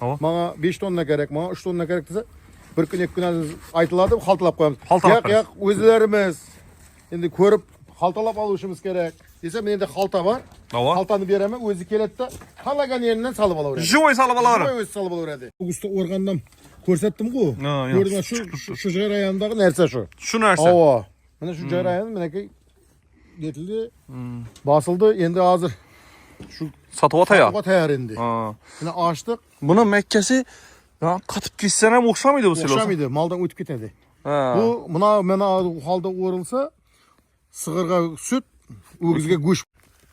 Bana 5 tonna gerek, bana 3 tonna gerek dese bir gün 2 gün aytılады, haltalap koyamız. Yak özlerimiz endi ko'rib haltalap alışımız gerek. Desem endi halta var. Haltani beremem, özü keledi de halagan yerinden salıp alaveradi. Jivoy salib olaveradi. Jivoy o'zi salib alaveradi. Augusta organdan ko'rsatdim-ku. Ko'rdingmi shu joy rayonidagi narsa shu. Shu narsa. Ava. Mana shu joy rayoni menaki yetildi. Basıldı. Endi hozir shu Satib tayyor. Satib tayyor endi. Mana açtık. Buni mekkasi qatib ketsan ham o'xshamaydi bu silos. O'xshamaydi, maldan o'tib ketadi. Bu mana holda o'rilsa sig'irga sut, o'gizga go'sht.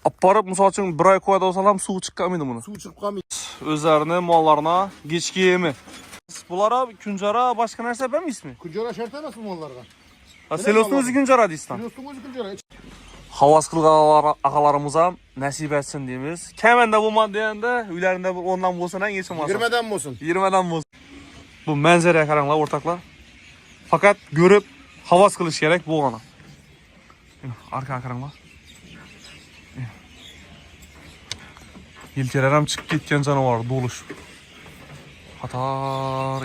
Aparib, misol uchun bir oy qo'yadi olsam ham suv chiqqanmaydi buni. Suv chiqib qolmaydi. O'zlarini mollarına kechki yemi. Bular ham kunjara boshqa narsa bermaysizmi? Kunjara shart emas mollarga. Silosni o'zi kunjara deysiz. Silosni o'zi kunjara. Havas qilgan aqalarimiz ham nasib etsin deymiz. Kamanda bo'lmadi deganda, uylarida bir 10 dan bo'lsin ham hech bo'lmasa. 20 dan bo'lsin. 20 dan bo'lsin. Bu manzaraga qaranglar o'rtoqlar. Faqat ko'rib havas qilish kerak bo'lgani. Arkaga qaranglar. Yelkalar ham chiqib ketgan jonivor dolush. Qator.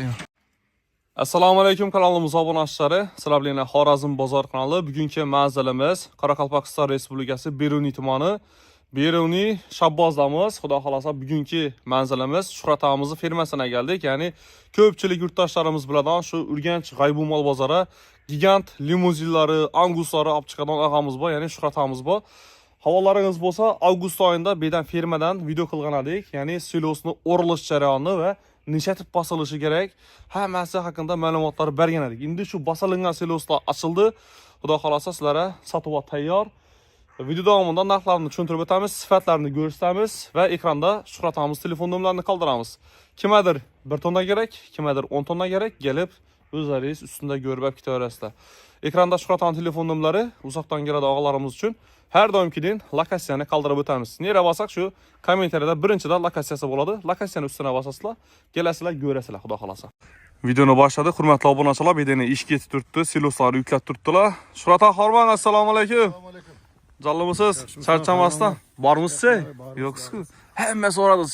Assalomu alaykum kanalimiz obunachilari. Sizlar bilan Xorazm bozor kanali. Bugungi manzilimiz Qoraqalpog'iston Respublikasi Beruniy tumani Beruniy Shabbozdamiz. Xudo xolasa bugungi manzilimiz Shuhrat og'amizning fermasına keldik. Ya'ni ko'pchilik yurtdoshlarimiz biladigan shu Urganch G'aybumol bozori gigant limuzinlari, anguslari olib chiqadigan og'amiz bor, ya'ni Shuhrat og'amiz bor. Havolaringiz bo'lsa, avgust oyida bedan fermadan video qilgan edik. Ya'ni silosni o'rilish jarayoni va nishatib bosilishi kerak. Hammasi haqida ma'lumotlar bergan edik. Endi shu bosilingan siloslar ochildi. Xudo xolasa sizlarga sotib tayyor. Video davomida narxlarni tushuntirib o'tamiz, sifatlarini ko'rsatamiz va ekranda Shuhrat og'amiz telefon nomerlarini qoldiramiz. Kimgadir 1 tonna kerak, kimgadir 10 tonna kerak, kelib o'zlaringiz ustida ko'rib ketaverasizlar. Ekranda Shuhrat og'amiz telefon nomerlari uzoqdan keladi og'alarimiz uchun har doimgidek lokatsiyani qoldirib o'tamiz. Nera bo'lsak shu kommentariyada birinchidan lokatsiyasi bo'ladi. Lokatsiyani ustuna bosasizlar, kelasizlar, ko'rasizlar, xudo xolasa. Videoni boshladi. Hurmatli obunachilar, bedeni ish ketib turibdi, siloslarni yuklab turibdilar. Shuhrat aka, hormang, assalomu alaykum. Assalomu alaykum. Jallimisiz? Charchamasdan. Bormisiz? Yo'qsiz-ku. Hamma so'radi.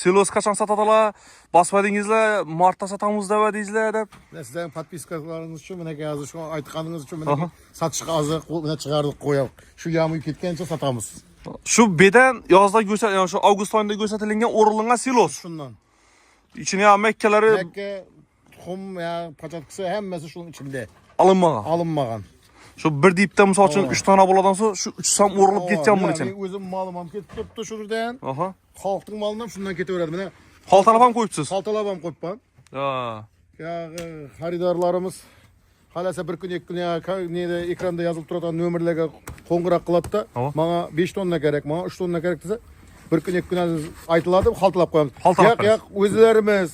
Silos qachon sotadilar? Bosmadingizlar, martda sotamiz deydingizlar deb. Sizlarning podpiskalaringiz uchun, menga hozir shu aytganingiz uchun menga sotishga hozir qo'lga chiqardik qo'yib. Shu yami ketgancha sotamiz. Shu bedan yozda ya'ni shu avgust oyida ko'rsatilgan o'rilgan silos. Shundan. İçine ya mekkeleri Mekke, tuxum, ya paçatkisi hammasi shuning ichida. Alınmagan. Şu bir deyipte misal için 3 tane boladan sonra şu 3 sam o'rilib ketgan bunun için. O'zim malim ham ketib turibdi shu yerdan. Xalqning malidan shundan ketaveradi. Mana xaltalab ham qo'yibsiz. Xaltalab ham qo'yibman. Ya xaridorlarimiz xalasa bir kun 2 kun neda ekranda yozilib turadigan nomerlarga qo'ng'iroq qiladi-da, "Menga 5 tonna kerak, menga 3 tonna kerak" desa, bir kun 2 kun aytıladi, haltalab qo'yamiz. Yo'q, o'zlarimiz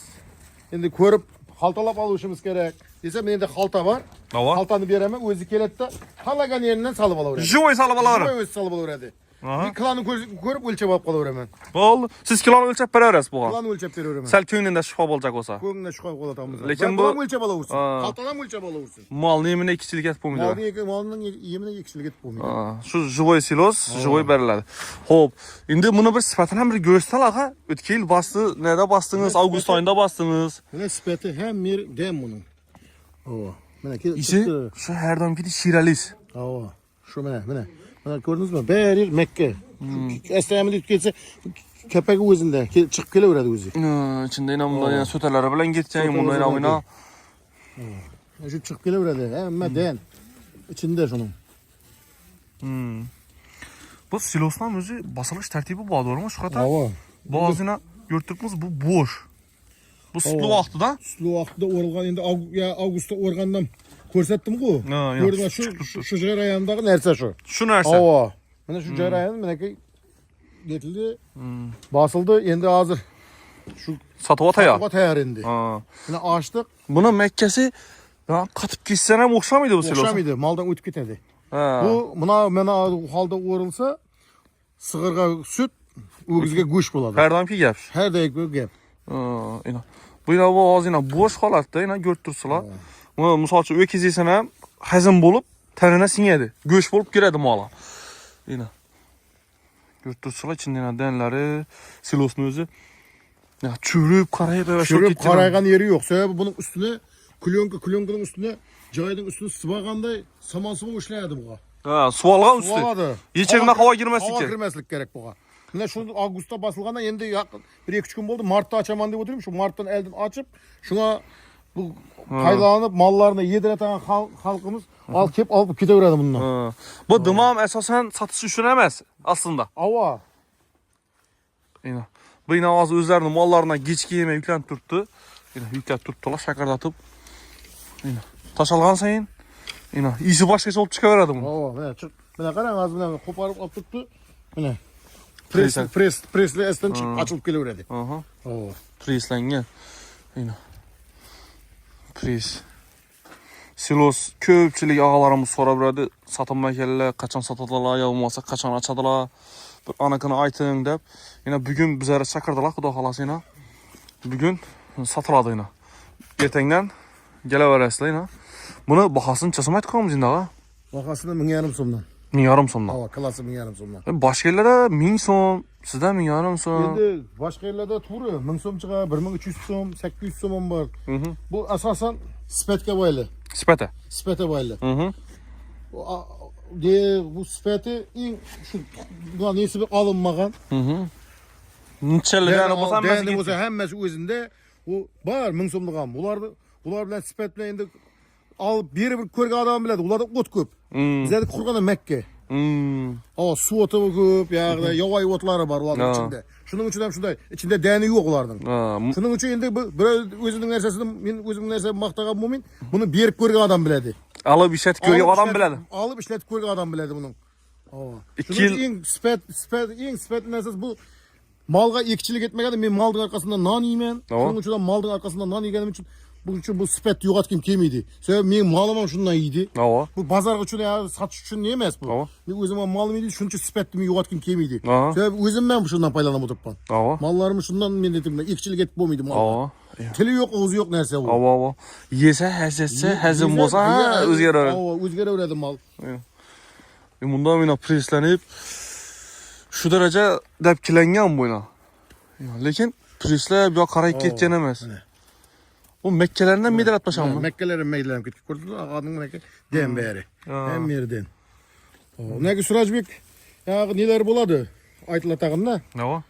endi ko'rib haltalab alışımız gerek. Desem endi halta var. Haltani beremem, o'zi keledi de halagan yerinden salıp alaveradi. Jivoy salib olaveradi. Jivoy o'zi salib alaveradi. Bir kiloni ko'rib o'lchab olib qolaveraman. Bo'ldi. Siz kiloni o'lchab beraverasiz bu. Kiloni o'lchab beraveraman. Sal ko'nglingda shubha bo'lacak bo'lsa. Ko'nglingda shubha qo'yatamiz. Lekin bu o'lchab olaversin. Haltadan o'lchab olaversin. Molni yemini ikkichilik etib bo'lmaydi. Molning yemini ikkichilik etib bo'lmaydi. Shu jivoy silos, jivoy beriladi. Xo'p, endi buni bir sifatini ham bir ko'rsatsalar, o'tgan yil bosdi, neda bosdingiz? Avgust oyida bosdingiz. Mana sifati ham mer dem buning. Mana isi shu har doimgidek shiralis. Shu mana. Mana ko'rdingizmi? Bari Makka. Astamini tutib ketsa, kapagi o'zida chiqib kelaveradi o'zi. İçinde ina bundan yana so'talari bilan ketgan, bundan ina. Shu chiqib kelaveradi. Hammadan ichinde shuning. Bu silosning o'zi bosilish tartibi bormi, Shuhrat aka? Bu hozirna ko'rtiribmiz, bu bo'sh. Bu sutli vaqtida? Sutli vaqtida o'rilgan, endi avgustda o'rgandan ko'rsatdim-ku. Ko'rdingmi shu joy rayonidagi narsa shu. Shu narsa. Mana shu joy rayoni menaki yetildi. Basıldı. Endi hozir shu sotib tayyor endi. Mana açtık. Buni mekkasi qatib ketsan ham o'xshamaydi bu silos. O'xshamaydi, maldan o'tib ketadi. Bu mana holda o'rilsa sig'irga sut, o'gizga go'sht bo'ladi. Har doimki gap. Har doimki gap. Bu yana bu hozirna bo'sh holatda, yana ko'rib turibsizlar. Buni misol uchun o'kiz yesam ham hazm bo'lib, tanina singadi. Go'sht bo'lib kiradi mola. Yana ko'rib turibsizlar, ichida danlari, silosning o'zi Ya çürüp karayıp eve şok Çürüp gitti. karaygan yeri yok. Sebebi bunun üstüne klyonkanın üstüne jaydın üstüne sıvaganda saman sıvı işleydi buğa. Ha, suvalgan üstü. Suvaladı. İçerine hava girmeslik Hava gerek. girmeslik gerek buğa. Mine şu Ağustos'ta basılganda endi yakın 1-2 gün oldu. Mart'ta açaman dep oturuyorum. Şu Mart'tan elden açıp şuna bu paylanıp mallarını yedireten halkımız al kep alıp gideverdi bundan. Ha. Bu dımam esasen satış üçün emas aslında. Ava. Yine. Bu yine ağzı özlerinin mallarına geçki yeme yüklenip turttu. Yine yüklep turttular şakardatıp. Yine. Taşalgan sayın. Yine. İyisi başkası olup çıkıverdi bunu. Ava. Mine çık. Mine qarang az mine koparıp alıp tuttu. Mine. Presle. Presle esten çıkıp açılıp geleverdi. Aha. Ava. Preslengen. Yine. Pres. Silos köpçilik ağalarımız sorab berdi. Satılmay keldiler, kaçan satadılar, ya bolmasa kaçan açadılar. Bir anakını aytın dep. Yine bugün bizlere çakırdılar, Xudo xalası yine. Bugün satıladı yine. Ertengden geleveresizler yine. Bunu bahasını çasım aytqanmız indi ağa. Bakasını 1.500 so'mdan. 1.500 so'mdan. Ava, klası 1.500 so'mdan. Başka yerlerde 1000 so'm, sizde 1.500 so'm. Endi boshqa yerlarda to'g'ri 1000 so'm chiqadi, 1300 so'm, 800 so'm bor. Bu asosan sifatga bog'liq. Sipete. Sifati bog'liq. Hı. Bu sifati eng shu nesi bir alınmagan. Neçeli yani bolsa Değerli olsa hammasi o'zinde u bor 1000 so'mlik ham. Ular bilan sifat bilan endi alıp bir ko'rgan odam biladi. Ularda o't ko'p. Bizlarda qurganda Makka. Ava suv o'ti ko'p, yog'da yovvoyi o'tlari bor ularning ichida. Shuning uchun ham shunday, ichida dani yo'q ularning. Shuning uchun endi bir o'zining narsasini men o'zimning narsamni maqtagan bo'lmayman. Buni berib ko'rgan odam biladi. Alıp işlet görüyor adam biladi. Alıp ishlatib ko'rgan odam biladi buning. Ava. 2 yil Eng sifatli narsasi bu malga ekchilik etmaganda men malning arkasında non yeyman. Shuning uchun ham malning arkasında non yeganim uchun bunun için bu sifatni yo'qotgim kelmaydi. Sebebi men malim ham shundan yeydi. Ava. Bu bozor uchun ya sotish uchun emas bu. Men o'zim ham malim yeydi, shuning uchun sifatni men yo'qotgim kelmaydi. Sebebi o'zim ham shundan foydalanib o'tiribman. Ava. Mallarimni shundan men aytibman, ekchilik etib bo'lmaydi malga. Ava. Tili yo'q, o'zi yo'q narsa bu. Ava. Yese, hazetse, hazım bolsa o'zgarar. Ava, o'zgaraveradi mal. Bundan mina preslenip şu derece depkilengen bu yine. Lekin presler bir qarayıp ketken emas. Bu Mekkelerinden midir atmaşan mı? Mekkelerin meylerim ketip gördüm. Ağadın Mekke den beri. Hem yerden. Negi Surajbek ya neler buladı? Aytılatağında. Ne o?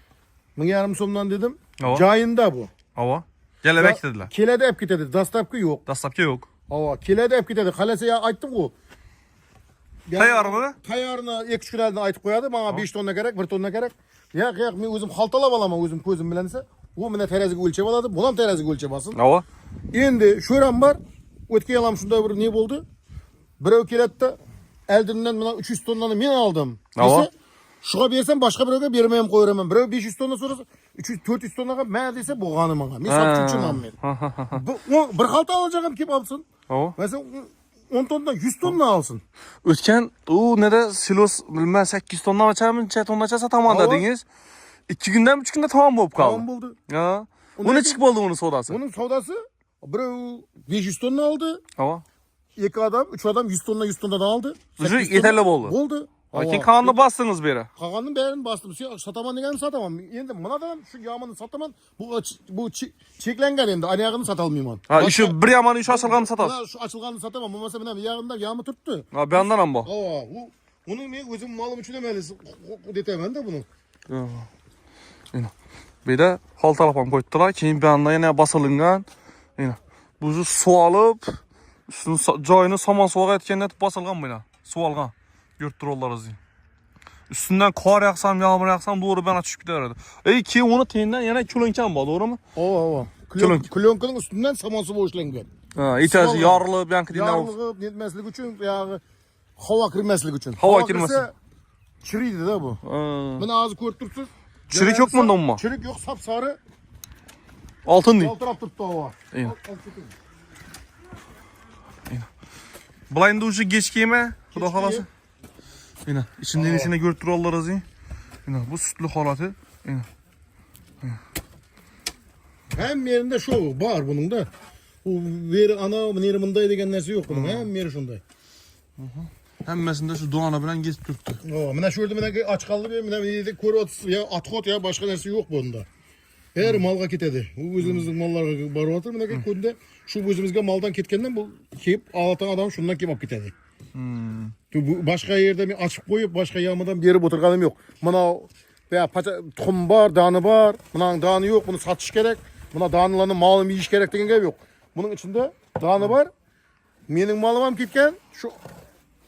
1.500 so'mdan dedim. Ava. Joyinda bu. Ava. Gelebek dediler. Kelede ep ketedi. Dastavki yo'q. Dastlapki yok. Ava, kelede ep ketedi. Xalasa ya aytdim ku. Tayyor mu? Tayyorni 2-3 kun oldin aytib qo'yadi. Menga 5 tonna kerak, 1 tonna kerak. Yo'q, men o'zim xaltalab olaman, o'zim ko'zim bilan esa. U meni teraziga o'lchab oladi. Bu ham teraziga o'lchab olsin. Ava. Endi sho'ram bor. O'tgan yil ham shunday bir ne bo'ldi? Birov keladi-da, eldimdan mana 300 tonnani men oldim. Desa, shuga bersam boshqa birovga bermayman, qo'yiraman. Birov 500 tonna so'rasa, 300-400 tonnaga men desa bo'lgani menga. Men sotuvchiman men. Bu bir xalta olacağım kim alsın? Ava. Mesela 10 tonna 100 tonna alsın. Ötken o ne de silos bilmem 8 tonna açarmın, 2 tonna açarsa tamam dediniz. 2 günden 3 günde tamam bulup kaldı. Tamam buldu. Ya. Bu ne çıkıp oldu bunun sodası? Bunun sodası birov 500 tonna aldı. Ava. 2 adam, 3 adam 100 tonnadan aldı. Üzü yeterli oldu. Oldu. Lakin kanını bastınız bir yere. Kaganın berini bastım. Sataman degenim sataman. Endi mınadan şu yamanı sataman. Bu çeklengen endi. Ayağını satalmayman. Ha, işi bir yamanı iş açılganı satar. Şu açılganı satamam. Bu mesela benim yağında yağımı tuttu. Ha, bir yandan ama. Aa, onu men özüm malım üçün emelisi. Detemen de bunu. Yine. Bir de haltalapam koydular. Keyin bir anda yine basılıngan. Yine. Bu su alıp üstünün joyunu saman soğuk etkenler basılgan bu yine. Su algan. Görüp ollarız. Üstünden kar yaksam, yağmur yaksam doğru bana düşüp giderdi. Ki onu teyinden yine különken var, doğru mu? Ova. Klonkanın üstünden saman su boşlangan. Ha, itesi yarılı, belki dinler olsun. Yarlığı netmeslik için yağı hava kirmeslik için. Hava kirmesin. Çiriydi de bu. Ben ağzı koyup tursuz. Çürük yok mu ondan mı? Çürük yok, sapsarı. Altın değil. Altırap tuttu hava. İyi. Bulayında ucu geç giyme. Xudo xolasa. Yine içinden içine görüp ollarız. Yine bu sütlü halatı. Yine. Hem yerinde şu var bunun da. Bu veri ana neri mınday degen nersi yok bunun. Hem yeri şunday. Hemmesinde şu doğana bilen geçip Türktü. Mına şu orada mına aç kaldı bir mına dedi koru ya atkot ya başka nersi yok bunda. Her malga ketedi. Bu özümüzün mallarga barıp atır. Mine könde şu özümüzge maldan ketkenden bu kep alatan adam şundan kep alıp ketedi. Bu başka yerde mi açıp koyup başka yağmadan berip oturganim yok. Mına veya tuxum var, danı var. Mına danı yok. Bunu satış gerek. Mına danılarını malını yiyiş gerek degen gap yok. Bunun içinde danı var. Mening malım ketken şu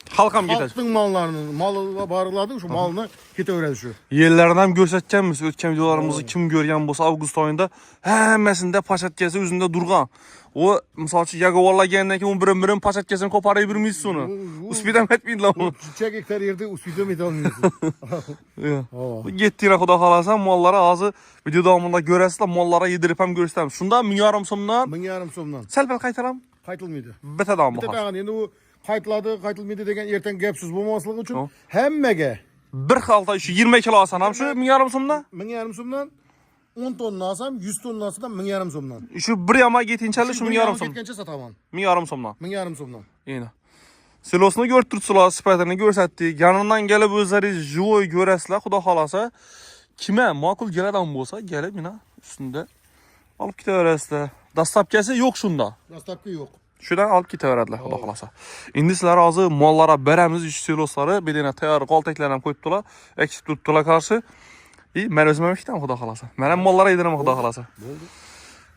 Halkam ketedi. halkın mallarını, malı barıladı şu malını keteveredi şu. Yerlerden hem göstereceğimiz ötken videolarımızı kim görgen bolsa avgust ayında hemmesinde paçatkesi üzerinde durgan. O misal üçün Yagovarlar gelenden keyin birin paçatkesini koparıp birimiz onu. Uspidem etmeyin lan onu. Çiçek hektar yerde uspidem edilmiyorsun. Gettiğine Xudo xolasa mallara azı video davamında görəsiz mallara yedirip hem gösterəm. Şunda 1.5 so'mdan 1.5 so'mdan. Sel bel qaytaram. Qaytılmaydı. Bete dam Bitti bu. dağın endi bu qaytılmaydı degen erten gapsiz bolmaslığı üçün hemmege Bir xalta şu 20 kilo alsam ham şu 1.5 so'mdan. 1.5 so'mdan 10 tonna alsam 100 tonna alsam 1.5 so'mdan. Şu bir yama getinçeli şu 1.5 so'm. Ketkençe sataman. 1.5 so'mdan. 1.5 so'mdan. Yine. Silosunu görtürtüsüler, sifatını görsətdik. Yanından gəlib özləri joy görəsilər, Xudo xolasa. Kimə makul gələn adam bolsa, gəlib yine üstündə alıp gitəverəsilər. Dastapkəsi yox şunda. Rastapki yok. Şuradan alıp gitəverədilər, Xudo xolasa. İndi sizlər azı mallara bərəmiz 3 silosları bir dənə tayar qaltəklərlə qoydular, əkib tutdular qarşı. Mən özümə məkdəm Xudo xolasa. Mənəm mallara yedirəm Xudo xolasa.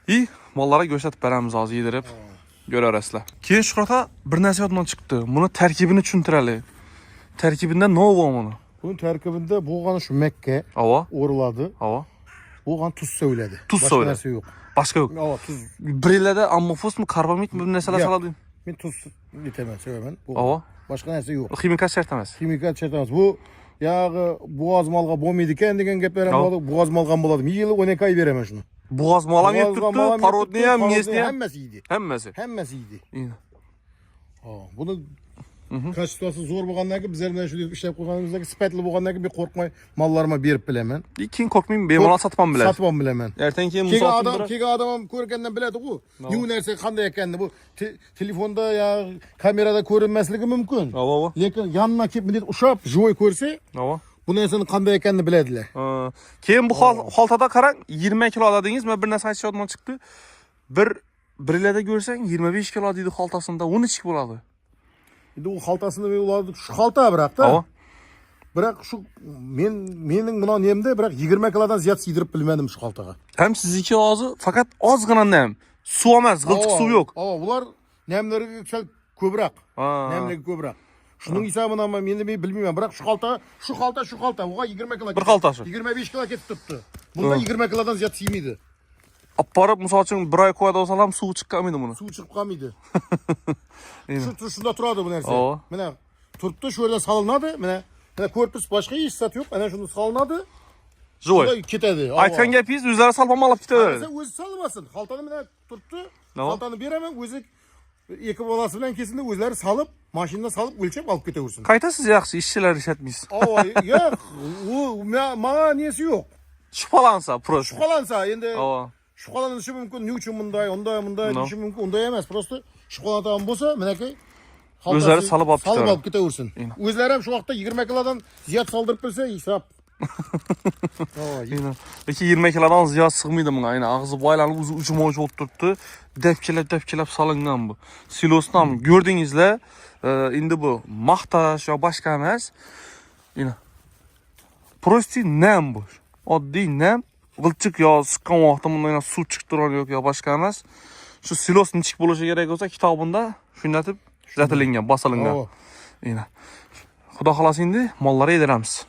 İyi, mallara göstərib bərəmiz azı yedirib. Görərsizlər. Keyin Şuhrata bir nəsə yadımdan çıxdı. Bunu tərkibini düşündürəli. Tərkibində nə olub bunu? Bunun terkibinde boğanı şu Mekke Ava, oruladı. ava. Boğan tuz söyledi. Tuz Başka söyledi. neresi yok. Başqa yox. Ava tuz. Birlədə ammofos mu, karbamid mi bir nəsələr Yox. saladın? Ben tuz yetemez sevemem. Ava. Başka neresi yok. Ximikat şərt emas. Kimika çertemez. Bu yağı boğaz malga bombaydı degen geplerim Ava. oldu. Boğaz malgan buladım. Yılı 12 ay veremem şunu. Buğaz malam yep Boğazga tutdu, malam parodniyam, yetişti, mesniyam. Hemmesi iyiydi. Hemmesi. Hemmesi iyiydi. İyi. Bunu kaç tutası zor bolgandan ki bizlerden şu işlep koyganımızdaki spetli bolgandan ki bir korkmay mallarıma berip bilemen. Kin korkmayın, benim ona satmam bilər. Satmam bilemen. Erten keyin Kega musafir adam, bilər. kega adamım körkenden biledi bu. Ne nerse kanday ekendi bu. Telefonda ya kamerada görünmesligi mümkün. Ava, ava. Lekin yanına kep millet uşap joy körse Ava. bu nersenin kanday ekenini bilediler. Keyin bu haltada qarang 20 kilo aladınız. Mən bir nəsə aytış yadımdan çıxdı. Birlədə görsən 25 kilo deydi haltasında. O neçik boladı? Şimdi o haltasını ve uladık şu halta bırak da. Ava. Bırak şu mening buna nemde bırak 20 kilodan ziyad yedirip bilmedim şu haltaga. Hem sizinki ağzı fakat az gına nem. Su emas, gılçık su yok. Ava bular nemleri yüksel köbrak. Nemleri köbrak. Şunun hesabını ama men de bilmiyorum. Bırak şu halta. Oga 20 kilo. Bir haltası. 25 kilo ketip tuttu. Bunda 20 kilodan ziyad yemeydi. Aparıp misal üçün bir ay koyada olsalam suğu çıqqan mıydı bunu? Su çıkıp kalmıydı. Şunda turadı bu nerse. Ava. Mene turptu şöyle salınadı. Mene korpus başka iş satıyor. Mene şunu salınadı. Joy. Şunda ketedi. Aytkan gepiz üzeri salpama alıp gidiyor. Sen özü salmasın. Haltanı mene turptu. Ava. Haltanı veremem. Özü iki balası bilen kesinde özleri salıp maşinada salıp ölçep alıp ketevirsin. Kayta siz yaxşı işçiler işletmeyiz. Ava yok. Bana niyesi yok. Şüphalansa proş. Şu kalansa endi Ava. şu kalanışı mümkün. Ne için bunday, onday No. işi mümkün. Onday emez. Prosto şu kalan bolsa menekey Özleri salıp alıp salıp gidiyor. alıp ketevirsin. Özleri hem şu vakta 20 kilodan ziyad saldırıp bilse israf. Peki 20 kilodan ziyad sığmıydı buna. Aynen ağzı baylanıp ucuma ucu oturttu. Depkelep salıngan bu. Silosdan gördüğünüzle indi bu mahtaş ya başka emas. Yine. Prosti nem bu. Oddiy nem. Gılçık ya sıkkan vaqtda bundan su çıktıran yok ya başka emas. Şu silos nechik bo'lishi kerak bo'lsa kitobunda shundatib yozilgan, bosilgan. Yine. Xudo xolasa endi mollarga yediramiz.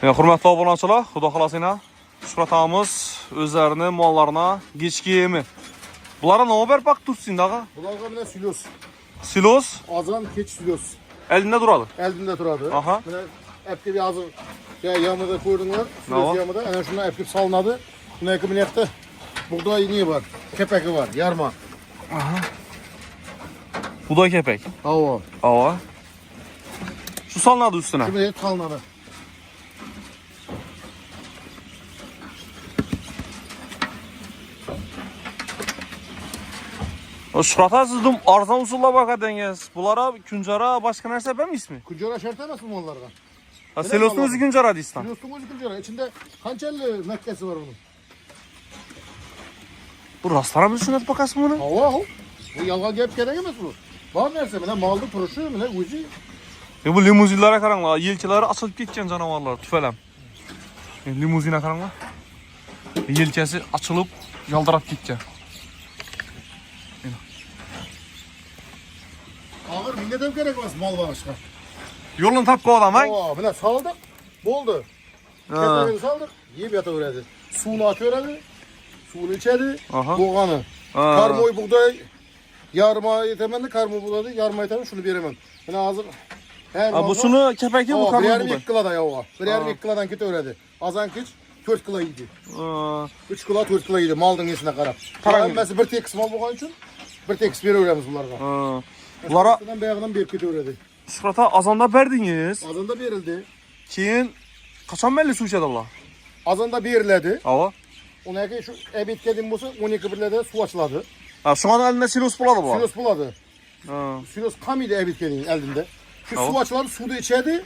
Hurmatli obunachilar, Xudo xolasa Shuhratamiz o'zlarini mollarına kechki yemi. Bulara nima berib baq tursin daga? Bularga bilan silos. Silos Azan keç silos. elinde duradi. Eldinde turadı. Aha. Buna epki bir azı ya yamada koydunlar. Silos yamada. Ana şuna epki salınadı. Buna epki yaptı. Burada ne var? Kepeki var. Yarma. Aha. Bu da kepek. Ava. Ava. Şu salnadı üstüne. Şimdi hep salınadı. Shuhrata sizdim arzon usulla bakadınız. Bulara kunjara başka narsa ben mi ismi? Kunjara şart emas mi onlarga? Selos'un özü kunjara deysan. Silos'un özü kunjara. İçinde hançerli mekkesi var bunun. Bu rastlara mı düşünüp bakasın bunu? Hava. Bu yalgan gap gerek emas bu. Var nerse mene maldı turuşu mene uzi. Bu limuzinlere karanlar, yelkeleri açılıp gitken canavarlar tüfelem. Limuzine karanlar. Yelkesi açılıp yaldırap gitken. Ağır minne de gerek emas mal bağışka. Yolun tap kovadan bak. Oo, mene saldık. Boldu. Ketlerini saldık. Yiyip yata öğredi. Suyunu atıyor. Suyunu içedi. Boğanı. Karmoy buğday. Yarma yetemedi. Karmoy buğday. Yarma yetemedi. Şunu veremem. Mene hazır. Bu şunu kepeki bu karmoy buğday. Bir yarım kıla da ya o. Bir yarım kıladan kit öğredi. Azan kiç 4 kıla yedi. 3 kıla 4 kıla yedi. Maldın esine karab. Mesela bir tek mal boğan için bir tek bir öğrenimiz bunlarga. Bunlara beyağından bir kit öğredi. Şurata azanda verdiniz. Azanda verildi. Keyin kaçan belli su içedi Allah. Azanda verildi. Ava. Ona ki şu ebit kedim bolsa 12 birlerde su açıladı. Ha şu an elinde silos buladı bu. Silos buladı. Silos tam idi ebit kedinin elinde. Şu su açıladı, suda içedi.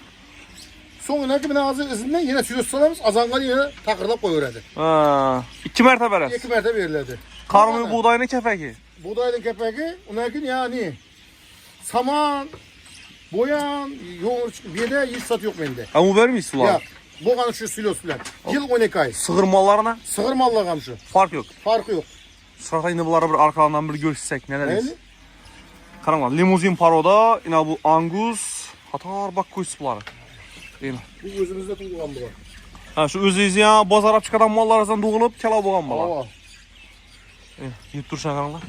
Sonra ki bana ağzı izinden yine silos salamız azanları yine takırlap koyuverdi. 2 mertebe. 2 mertebe verildi. Karmoy buğdayını kepeki. Buğdaydın kepeki, ona ki yani saman, boyan, yoğurt, bir de hiç sat yok bende. Ama vermiş sular. Ya, boğanın şu silos bilen. Yıl 12 ay. Sığır mallarına Sığır mallagam şu. fark yok. Farkı yok. Şurata yine bunları bir arkalarından bir görüşsek ne deriz? Neyli? Karanlar limuzin paroda yine bu Angus hatar bak koyusu bunları. Yine. Bu gözümüzde tutulgan bular. Ha şu özü ya bozarap çıkaran mallar arasından doğulup kela boğan bunlar. Hava. Yiyip duruşan karanlar.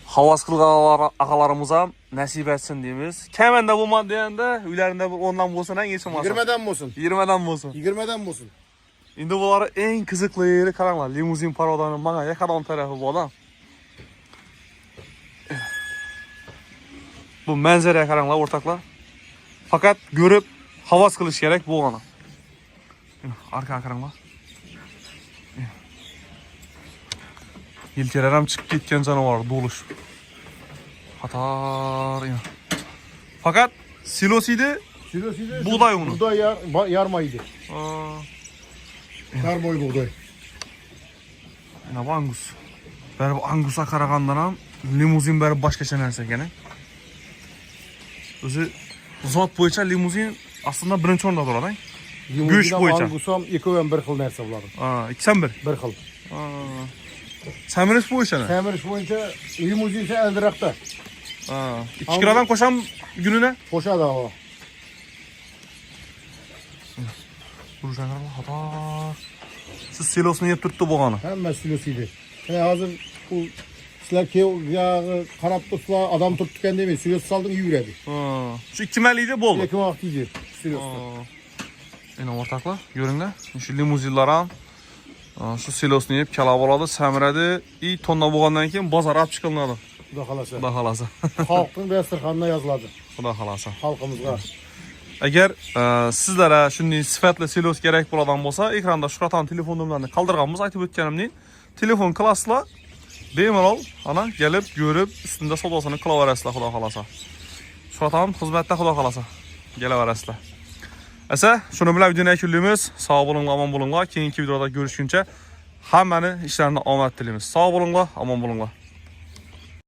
Havas kılgalar akalarımıza nasip etsin deyimiz. Kemende bulma deyende ülerinde ondan bulsun en geçim olsun. 20'den bolsun. 20'den bulsun. 20'den bolsun. Şimdi bunları en kızıklı yeri karanlar. Limuzin parodanın bana yakadan tarafı bu adam. Bu manzaraya karanlar ortaklar. Fakat görüp havas kılış gerek bu ona. Arka karanlar. Yelkelerem çıkıp gitken canavar doluş. Hatar. Fakat silosiydi. Silosiydi. Buğday unu. Buğday yarmaydı. Karmoy buğday. Yine bu Angus. Ben bu Angus'a karagandan limuzin beri baş geçen nerse gene. Özü zat boyunca limuzin aslında birinci orada durad. Göç boyunca. Angusam iki bir xil narsa bular. İkisen bir. Bir xil. Semiriş boyunca ne? Semiriş boyunca limuzin ise eldirakta. 2 kilodan koşan gününe. Koşadı o. Duruşan hatar. Siz silosunu yep tuttu boğanı. Hemen silosiydi. Hazır bu sizler ki yağı karap tutla adam tuttukken demeyin. Silos saldın iyi üredi. Şu 2 meliydi boldu. Yakın vaktiydi silosta. Yine ortaklar görünler. Şu limuzinlara şu silosunu yep kalab oladı, səmirədi. İyi tonla boğandan keyin bazar ap çıkılnadı. Xuda xalasa. Xuda xalasa. Xalqın dasturxanına yazıladı. Xuda xalasa. Xalqımızga. Eğer sizlere şunday sifatli silos gerek buladan bolsa, ekranda şuratan telefon nömrələrini qaldırğanımız aytıb ötkənimnin telefon klasla bemalol ana gelip görüp üstünde sodasını qılaverasizlar xuda xalasa. Şuratan xizmətdə xuda xalasa. Geleverasizlar. Ese şunu bilen videonu ekürlüyümüz. Sağ bulunla, aman bulunla. Keyinki videoda görüşünce hemen işlerinde omad dilimiz. Sağ bulunla, aman bulunla.